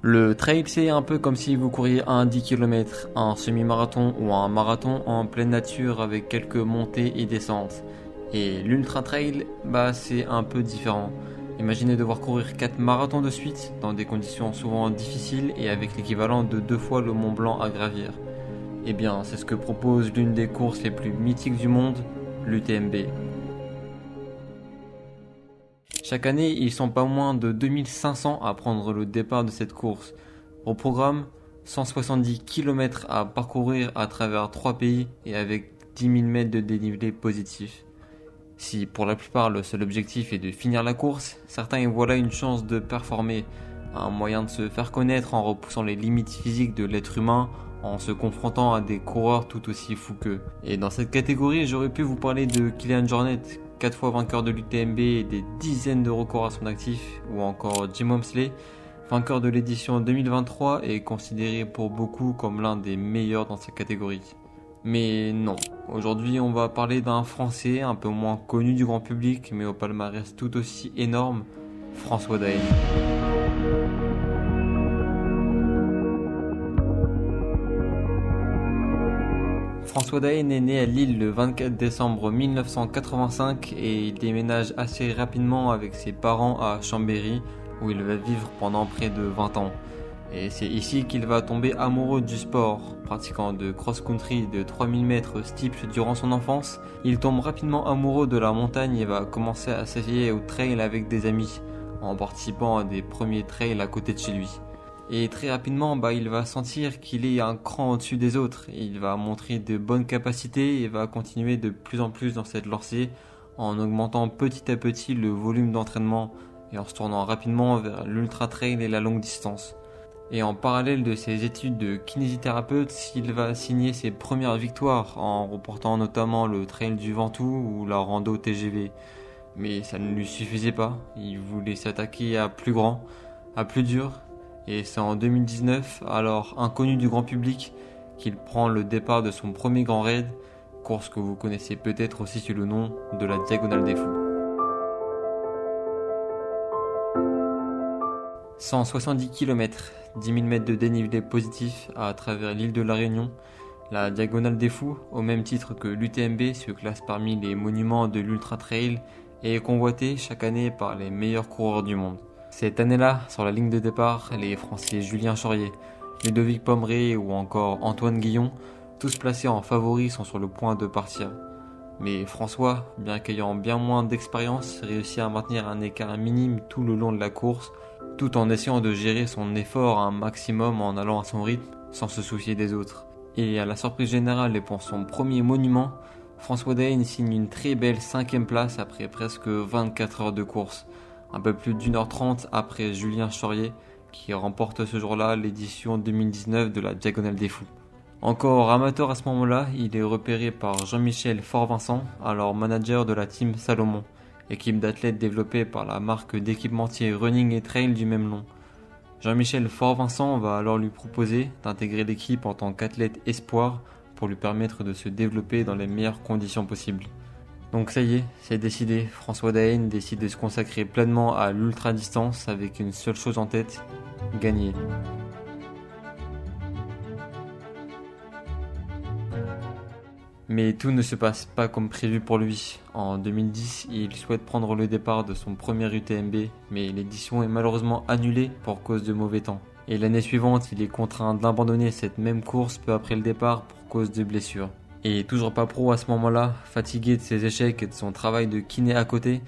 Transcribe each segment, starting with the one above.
Le trail, c'est un peu comme si vous couriez un 10 km, un semi-marathon ou un marathon en pleine nature avec quelques montées et descentes. Et l'ultra trail, c'est un peu différent. Imaginez devoir courir 4 marathons de suite dans des conditions souvent difficiles et avec l'équivalent de 2 fois le Mont Blanc à gravir. Eh bien, c'est ce que propose l'une des courses les plus mythiques du monde, l'UTMB. Chaque année, ils sont pas moins de 2500 à prendre le départ de cette course. Au programme, 170 km à parcourir à travers 3 pays et avec 10 000 mètres de dénivelé positif. Si pour la plupart le seul objectif est de finir la course, certains y voient là une chance de performer, un moyen de se faire connaître en repoussant les limites physiques de l'être humain, en se confrontant à des coureurs tout aussi fous qu'eux. Et dans cette catégorie, j'aurais pu vous parler de Kilian Jornet, 4 fois vainqueur de l'UTMB et des dizaines de records à son actif, ou encore Jim Walmsley, vainqueur de l'édition 2023 et considéré pour beaucoup comme l'un des meilleurs dans sa catégorie. Mais non, aujourd'hui on va parler d'un Français un peu moins connu du grand public, mais au palmarès tout aussi énorme, François Daen. François Daen est né à Lille le 24 décembre 1985 et il déménage assez rapidement avec ses parents à Chambéry où il va vivre pendant près de 20 ans. Et c'est ici qu'il va tomber amoureux du sport. Pratiquant de cross-country de 3000 mètres steeps durant son enfance, il tombe rapidement amoureux de la montagne et va commencer à s'essayer au trail avec des amis, en participant à des premiers trails à côté de chez lui. Et très rapidement, il va sentir qu'il est un cran au-dessus des autres. Il va montrer de bonnes capacités et va continuer de plus en plus dans cette lancée en augmentant petit à petit le volume d'entraînement et en se tournant rapidement vers l'ultra trail et la longue distance. Et en parallèle de ses études de kinésithérapeute, il va signer ses premières victoires en remportant notamment le trail du Ventoux ou la rando TGV. Mais ça ne lui suffisait pas, il voulait s'attaquer à plus grand, à plus dur. Et c'est en 2019, alors inconnu du grand public, qu'il prend le départ de son premier grand raid, course que vous connaissez peut-être aussi sous le nom de la Diagonale des Fous. 170 km, 10 000 mètres de dénivelé positif à travers l'île de la Réunion, la Diagonale des Fous, au même titre que l'UTMB, se classe parmi les monuments de l'Ultra Trail et est convoitée chaque année par les meilleurs coureurs du monde. Cette année-là, sur la ligne de départ, les Français Julien Chaurier, Ludovic Pommeret ou encore Antoine Guillon, tous placés en favoris, sont sur le point de partir. Mais François, bien qu'ayant bien moins d'expérience, réussit à maintenir un écart minime tout le long de la course, tout en essayant de gérer son effort à un maximum en allant à son rythme, sans se soucier des autres. Et à la surprise générale et pour son premier monument, François Daen signe une très belle 5e place après presque 24 heures de course. Un peu plus d'1h30 après Julien Chaurier, qui remporte ce jour-là l'édition 2019 de la Diagonale des Fous. Encore amateur à ce moment-là, il est repéré par Jean-Michel Fort-Vincent, alors manager de la team Salomon, équipe d'athlètes développée par la marque d'équipementier Running et Trail du même nom. Jean-Michel Fort-Vincent va alors lui proposer d'intégrer l'équipe en tant qu'athlète espoir pour lui permettre de se développer dans les meilleures conditions possibles. Donc ça y est, c'est décidé, François Daen décide de se consacrer pleinement à l'ultra-distance avec une seule chose en tête, gagner. Mais tout ne se passe pas comme prévu pour lui. En 2010, il souhaite prendre le départ de son premier UTMB, mais l'édition est malheureusement annulée pour cause de mauvais temps. Et l'année suivante, il est contraint d'abandonner cette même course peu après le départ pour cause de blessures. Et toujours pas pro à ce moment-là, fatigué de ses échecs et de son travail de kiné à côté,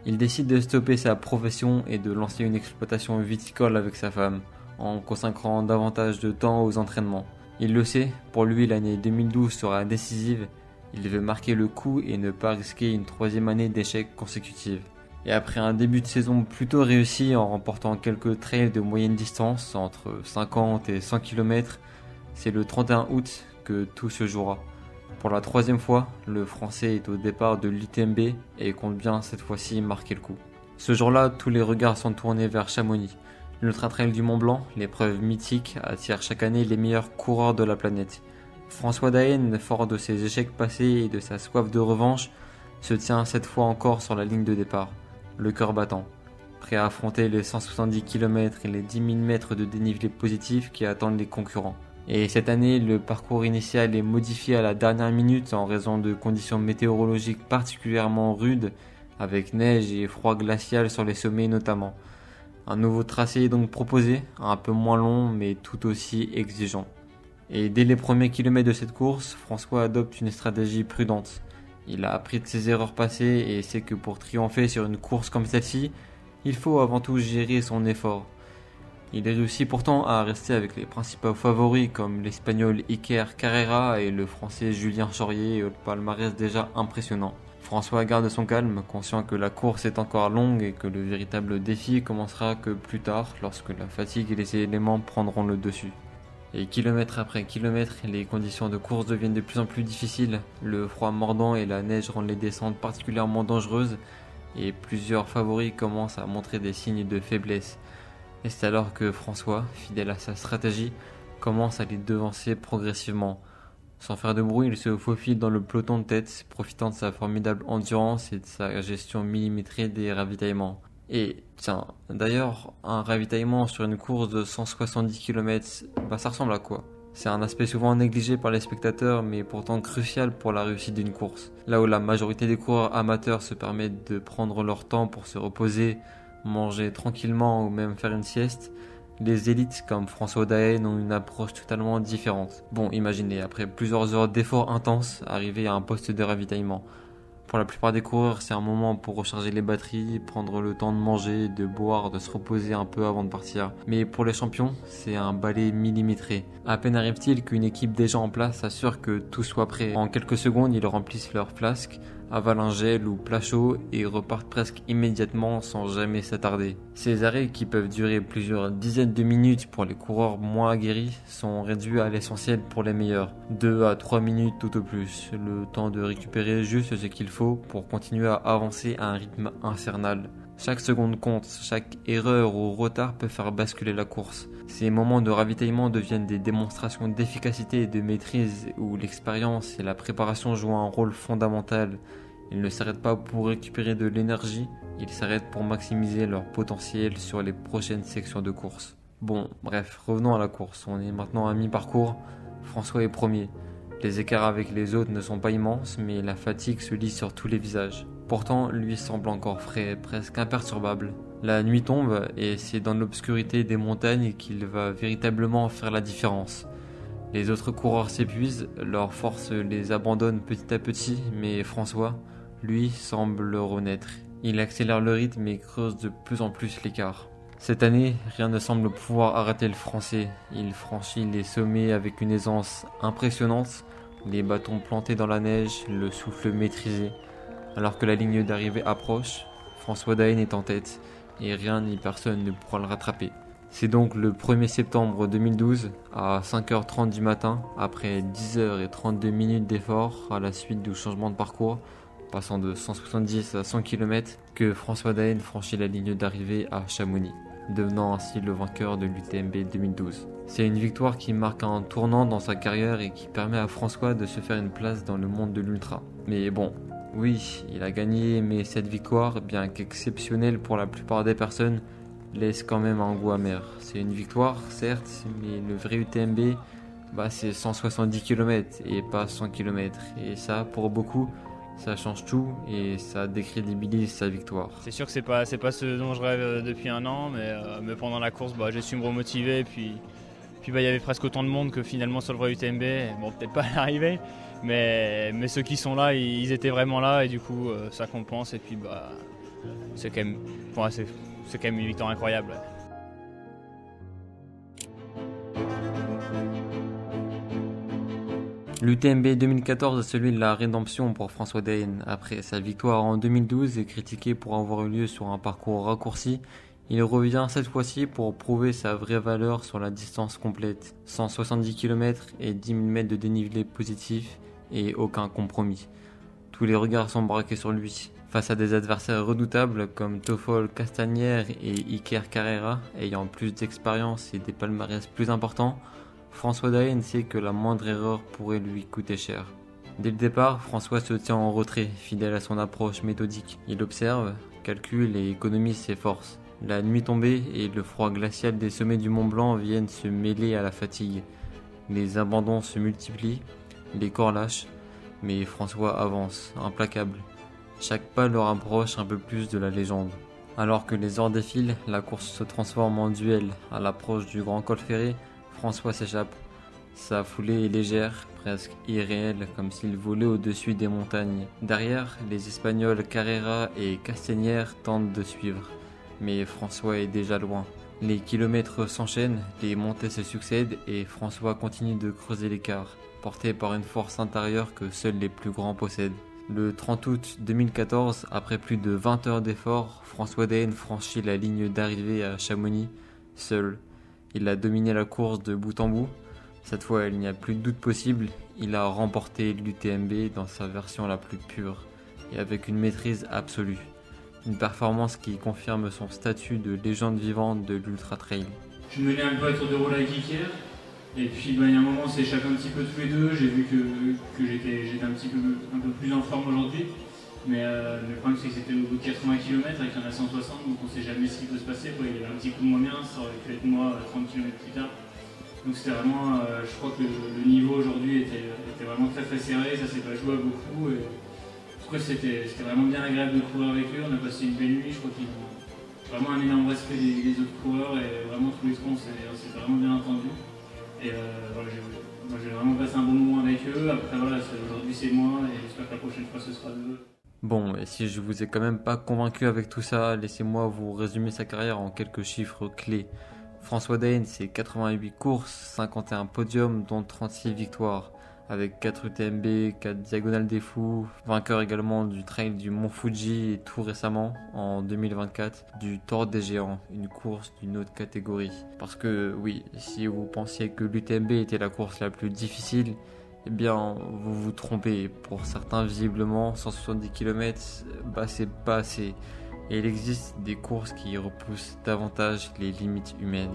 il décide de stopper sa profession et de lancer une exploitation viticole avec sa femme, en consacrant davantage de temps aux entraînements. Il le sait, pour lui l'année 2012 sera décisive, il veut marquer le coup et ne pas risquer une 3e année d'échecs consécutive. Et après un début de saison plutôt réussi en remportant quelques trails de moyenne distance, entre 50 et 100 km, c'est le 31 août que tout se jouera. Pour la 3e fois, le Français est au départ de l'UTMB et compte bien cette fois-ci marquer le coup. Ce jour-là, tous les regards sont tournés vers Chamonix. L'Ultra Trail du Mont Blanc, l'épreuve mythique, attire chaque année les meilleurs coureurs de la planète. François Daen, fort de ses échecs passés et de sa soif de revanche, se tient cette fois encore sur la ligne de départ, le cœur battant. prêt à affronter les 170 km et les 10 000 mètres de dénivelé positif qui attendent les concurrents. Et cette année, le parcours initial est modifié à la dernière minute en raison de conditions météorologiques particulièrement rudes, avec neige et froid glacial sur les sommets notamment. Un nouveau tracé est donc proposé, un peu moins long mais tout aussi exigeant. Et dès les premiers kilomètres de cette course, François adopte une stratégie prudente. Il a appris de ses erreurs passées et sait que pour triompher sur une course comme celle-ci, il faut avant tout gérer son effort. Il réussit pourtant à rester avec les principaux favoris comme l'Espagnol Iker Carrera et le Français Julien Chaurier au palmarès déjà impressionnant. François garde son calme, conscient que la course est encore longue et que le véritable défi commencera que plus tard lorsque la fatigue et les éléments prendront le dessus. Et kilomètre après kilomètre, les conditions de course deviennent de plus en plus difficiles. Le froid mordant et la neige rendent les descentes particulièrement dangereuses et plusieurs favoris commencent à montrer des signes de faiblesse. Et c'est alors que François, fidèle à sa stratégie, commence à les devancer progressivement. Sans faire de bruit, il se faufile dans le peloton de tête, profitant de sa formidable endurance et de sa gestion millimétrée des ravitaillements. Et tiens, d'ailleurs, un ravitaillement sur une course de 170 km, ça ressemble à quoi? C'est un aspect souvent négligé par les spectateurs, mais pourtant crucial pour la réussite d'une course. Là où la majorité des coureurs amateurs se permettent de prendre leur temps pour se reposer, manger tranquillement ou même faire une sieste, les élites comme François Daen ont une approche totalement différente. Bon, imaginez, après plusieurs heures d'efforts intenses, arriver à un poste de ravitaillement. Pour la plupart des coureurs, c'est un moment pour recharger les batteries, prendre le temps de manger, de boire, de se reposer un peu avant de partir. Mais pour les champions, c'est un balai millimétré. À peine arrive-t-il qu'une équipe déjà en place assure que tout soit prêt. En quelques secondes, ils remplissent leurs flasques, avalent un gel ou plat chaud et repartent presque immédiatement sans jamais s'attarder. Ces arrêts, qui peuvent durer plusieurs dizaines de minutes pour les coureurs moins aguerris, sont réduits à l'essentiel pour les meilleurs. 2 à 3 minutes tout au plus, le temps de récupérer juste ce qu'il faut pour continuer à avancer à un rythme infernal. Chaque seconde compte, chaque erreur ou retard peut faire basculer la course. Ces moments de ravitaillement deviennent des démonstrations d'efficacité et de maîtrise où l'expérience et la préparation jouent un rôle fondamental. Ils ne s'arrêtent pas pour récupérer de l'énergie, ils s'arrêtent pour maximiser leur potentiel sur les prochaines sections de course. Bon, bref, revenons à la course. On est maintenant à mi-parcours. François est premier. Les écarts avec les autres ne sont pas immenses, mais la fatigue se lit sur tous les visages. Pourtant, lui semble encore frais, presque imperturbable. La nuit tombe et c'est dans l'obscurité des montagnes qu'il va véritablement faire la différence. Les autres coureurs s'épuisent, leurs forces les abandonnent petit à petit, mais François, lui, semble renaître. Il accélère le rythme et creuse de plus en plus l'écart. Cette année, rien ne semble pouvoir arrêter le Français. Il franchit les sommets avec une aisance impressionnante, les bâtons plantés dans la neige, le souffle maîtrisé. Alors que la ligne d'arrivée approche, François Daen est en tête et rien ni personne ne pourra le rattraper. C'est donc le 1er septembre 2012 à 5h30 du matin, après 10h32 minutes d'effort à la suite du changement de parcours, passant de 170 à 100 km, que François Daen franchit la ligne d'arrivée à Chamonix, devenant ainsi le vainqueur de l'UTMB 2012. C'est une victoire qui marque un tournant dans sa carrière et qui permet à François de se faire une place dans le monde de l'ultra. Mais bon, oui, il a gagné, mais cette victoire, bien qu'exceptionnelle pour la plupart des personnes, laisse quand même un goût amer. C'est une victoire, certes, mais le vrai UTMB, c'est 170 km et pas 100 km. Et ça, pour beaucoup, ça change tout et ça décrédibilise sa victoire. C'est sûr que c'est pas ce dont je rêve depuis un an, mais pendant la course, j'ai su me remotiver. Puis il y avait presque autant de monde que finalement sur le vrai UTMB. Bon, peut-être pas à l'arrivée, mais ceux qui sont là, ils étaient vraiment là et du coup, ça compense. Et puis, c'est quand même une victoire incroyable. L'UTMB 2014 est celui de la rédemption pour François Daen. Après sa victoire en 2012 et critiqué pour avoir eu lieu sur un parcours raccourci, il revient cette fois-ci pour prouver sa vraie valeur sur la distance complète. 170 km et 10 000 mètres de dénivelé positif et aucun compromis. Tous les regards sont braqués sur lui. Face à des adversaires redoutables comme Toffol Castagnère et Iker Carrera, ayant plus d'expérience et des palmarès plus importants, François Daen sait que la moindre erreur pourrait lui coûter cher. Dès le départ, François se tient en retrait, fidèle à son approche méthodique. Il observe, calcule et économise ses forces. La nuit tombée et le froid glacial des sommets du Mont Blanc viennent se mêler à la fatigue. Les abandons se multiplient, les corps lâchent, mais François avance, implacable. Chaque pas le rapproche un peu plus de la légende. Alors que les heures défilent, la course se transforme en duel. À l'approche du grand col ferré, François s'échappe. Sa foulée est légère, presque irréelle, comme s'il volait au-dessus des montagnes. Derrière, les Espagnols Carrera et Castañer tentent de suivre. Mais François est déjà loin. Les kilomètres s'enchaînent, les montées se succèdent et François continue de creuser l'écart, porté par une force intérieure que seuls les plus grands possèdent. Le 30 août 2014, après plus de 20 heures d'efforts, François Daen franchit la ligne d'arrivée à Chamonix, seul. Il a dominé la course de bout en bout. Cette fois, il n'y a plus de doute possible, il a remporté l'UTMB dans sa version la plus pure, et avec une maîtrise absolue. Une performance qui confirme son statut de légende vivante de l'Ultra Trail. Je menais un peu à tour de rôle avec Iker. Et puis il y a un moment on s'est échappé un petit peu tous les deux, j'ai vu que j'étais un peu plus en forme aujourd'hui. Mais le problème c'est que c'était au bout de 80 km et qu'il y en a 160, donc on ne sait jamais ce qui peut se passer. Il y avait un petit coup de moins bien, ça aurait pu être moi 30 km plus tard. Donc c'était vraiment, je crois que le niveau aujourd'hui était vraiment très très serré, ça s'est pas joué à beaucoup. Et c'était vraiment bien agréable de courir avec eux, on a passé une belle nuit, je crois qu'ils ont vraiment un énorme respect des autres coureurs et vraiment tous les trois on s'est vraiment bien entendu. Et voilà, j'ai vraiment passé un bon moment avec eux. Après voilà, aujourd'hui c'est moi et j'espère que la prochaine fois ce sera eux. Bon, et si je vous ai quand même pas convaincu avec tout ça, laissez-moi vous résumer sa carrière en quelques chiffres clés. François Daen, c'est 88 courses, 51 podiums, dont 36 victoires, avec 4 UTMB, 4 Diagonales des Fous, vainqueur également du trail du Mont Fuji et tout récemment, en 2024, du Tour des Géants, une course d'une autre catégorie. Parce que oui, si vous pensiez que l'UTMB était la course la plus difficile, eh bien vous vous trompez. Pour certains visiblement, 170 km, c'est pas assez. Et il existe des courses qui repoussent davantage les limites humaines.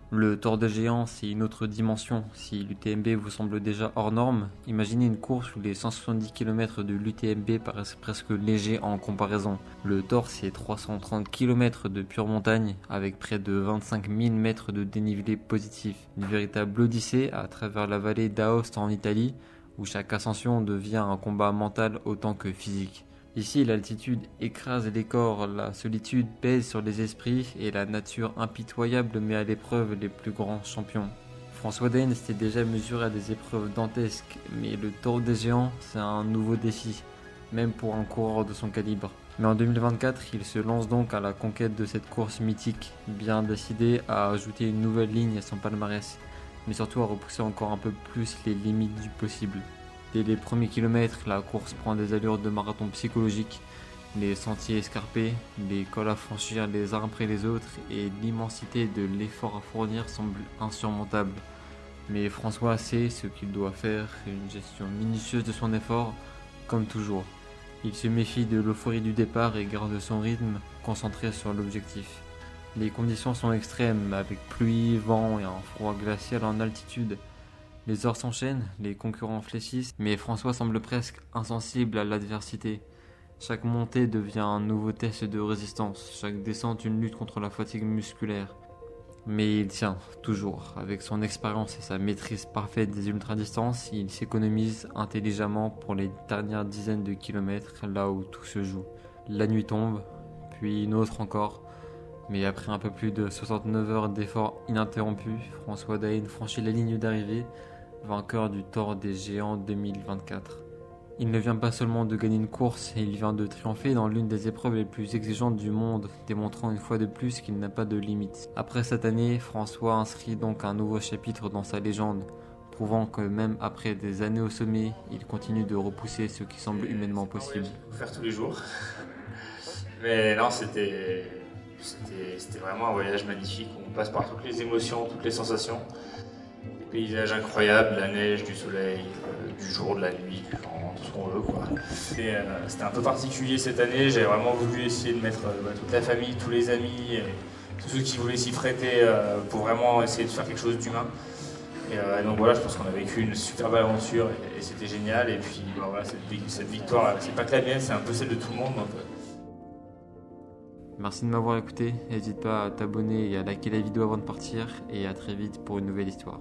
Le Tour des Géants, c'est une autre dimension. Si l'UTMB vous semble déjà hors norme, imaginez une course où les 170 km de l'UTMB paraissent presque légers en comparaison. Le Tour, c'est 330 km de pure montagne, avec près de 25 000 mètres de dénivelé positif. Une véritable odyssée à travers la vallée d'Aoste en Italie, où chaque ascension devient un combat mental autant que physique. Ici, l'altitude écrase les corps, la solitude pèse sur les esprits et la nature impitoyable met à l'épreuve les plus grands champions. François Daen s'était déjà mesuré à des épreuves dantesques, mais le Tour des Géants, c'est un nouveau défi, même pour un coureur de son calibre. Mais en 2024, il se lance donc à la conquête de cette course mythique, bien décidé à ajouter une nouvelle ligne à son palmarès, mais surtout à repousser encore un peu plus les limites du possible. Dès les premiers kilomètres, la course prend des allures de marathon psychologique, les sentiers escarpés, les cols à franchir les uns après les autres et l'immensité de l'effort à fournir semble insurmontable. Mais François sait ce qu'il doit faire, une gestion minutieuse de son effort, comme toujours. Il se méfie de l'euphorie du départ et garde son rythme, concentré sur l'objectif. Les conditions sont extrêmes, avec pluie, vent et un froid glacial en altitude. Les heures s'enchaînent, les concurrents fléchissent, mais François semble presque insensible à l'adversité. Chaque montée devient un nouveau test de résistance, chaque descente une lutte contre la fatigue musculaire. Mais il tient, toujours. Avec son expérience et sa maîtrise parfaite des ultra-distances, il s'économise intelligemment pour les dernières dizaines de kilomètres, là où tout se joue. La nuit tombe, puis une autre encore. Mais après un peu plus de 69 heures d'efforts ininterrompus, François Daen franchit la ligne d'arrivée, vainqueur du Tour des Géants 2024. Il ne vient pas seulement de gagner une course, il vient de triompher dans l'une des épreuves les plus exigeantes du monde, démontrant une fois de plus qu'il n'a pas de limites. Après cette année, François inscrit donc un nouveau chapitre dans sa légende, prouvant que même après des années au sommet, il continue de repousser ce qui semble humainement possible. Faire tous les jours. Mais non, c'était vraiment un voyage magnifique. On passe par toutes les émotions, toutes les sensations. Des paysages incroyables, la neige, du soleil, du jour, de la nuit, du vent, tout ce qu'on veut, quoi. C'était un peu particulier cette année. J'ai vraiment voulu essayer de mettre toute la famille, tous les amis, et tous ceux qui voulaient s'y prêter pour vraiment essayer de faire quelque chose d'humain. Et donc voilà, je pense qu'on a vécu une superbe aventure et c'était génial. Et puis voilà, cette victoire, c'est pas que la mienne, c'est un peu celle de tout le monde. Donc, Merci de m'avoir écouté, n'hésite pas à t'abonner et à liker la vidéo avant de partir, et à très vite pour une nouvelle histoire.